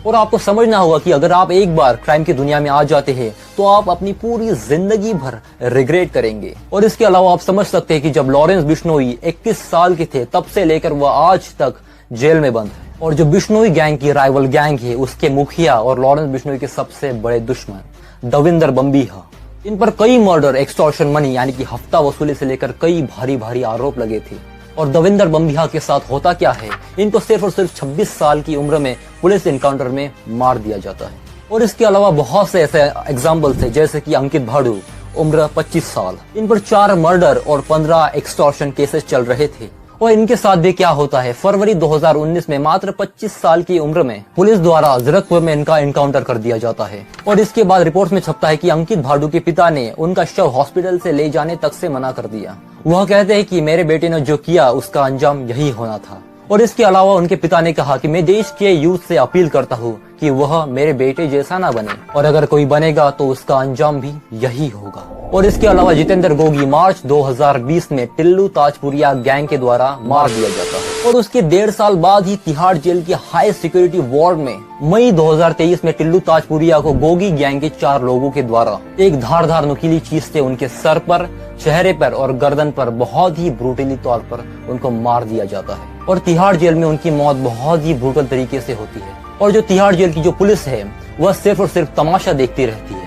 और आपको समझना होगा कि अगर आप एक बार क्राइम की दुनिया में आ जाते हैं तो आप अपनी पूरी जिंदगी भर रिग्रेट करेंगे। और इसके अलावा आप समझ सकते हैं कि जब लॉरेंस बिश्नोई 21 साल के थे तब से लेकर वह आज तक जेल में बंद है। और जो बिश्नोई गैंग की राइवल गैंग है उसके मुखिया और लॉरेंस बिश्नोई के सबसे बड़े दुश्मन दविंदर बम्बीहा, इन पर कई मर्डर, एक्सटॉर्शन मनी यानी कि हफ्ता वसूली से लेकर कई भारी भारी आरोप लगे थे। और दविंदर बम्बीहा के साथ होता क्या है, इनको सिर्फ और सिर्फ 26 साल की उम्र में पुलिस इनकाउंटर में मार दिया जाता है। और इसके अलावा बहुत से ऐसे एग्जाम्पल्स है, जैसे कि अंकित भाडू, उम्र 25 साल, इन पर 4 मर्डर और 15 एक्सटॉर्शन केसेस चल रहे थे। और इनके साथ भी क्या होता है, फरवरी 2019 में मात्र 25 साल की उम्र में पुलिस द्वारा जीरकपुर में इनका एनकाउंटर कर दिया जाता है। और इसके बाद रिपोर्ट्स में छपता है कि अंकित भाडू के पिता ने उनका शव हॉस्पिटल से ले जाने तक से मना कर दिया। वह कहते हैं कि मेरे बेटे ने जो किया उसका अंजाम यही होना था। और इसके अलावा उनके पिता ने कहा कि मैं देश के यूथ से अपील करता हूँ कि वह मेरे बेटे जैसा ना बने, और अगर कोई बनेगा तो उसका अंजाम भी यही होगा। और इसके अलावा जितेंद्र गोगी मार्च 2020 में टिल्लू ताजपुरिया गैंग के द्वारा मार दिया जाता है। और उसके 1.5 साल बाद ही तिहाड़ जेल की हाई सिक्योरिटी वार्ड में मई 2023 में टिल्लू ताजपुरिया को गोगी गैंग के 4 लोगों के द्वारा एक धारदार नुकीली चीज से उनके सर पर, चेहरे पर और गर्दन पर बहुत ही ब्रूटली तौर पर उनको मार दिया जाता है। और तिहाड़ जेल में उनकी मौत बहुत ही ब्रूटल तरीके से होती है। और जो तिहाड़ जेल की जो पुलिस है वह सिर्फ और सिर्फ तमाशा देखती रहती है।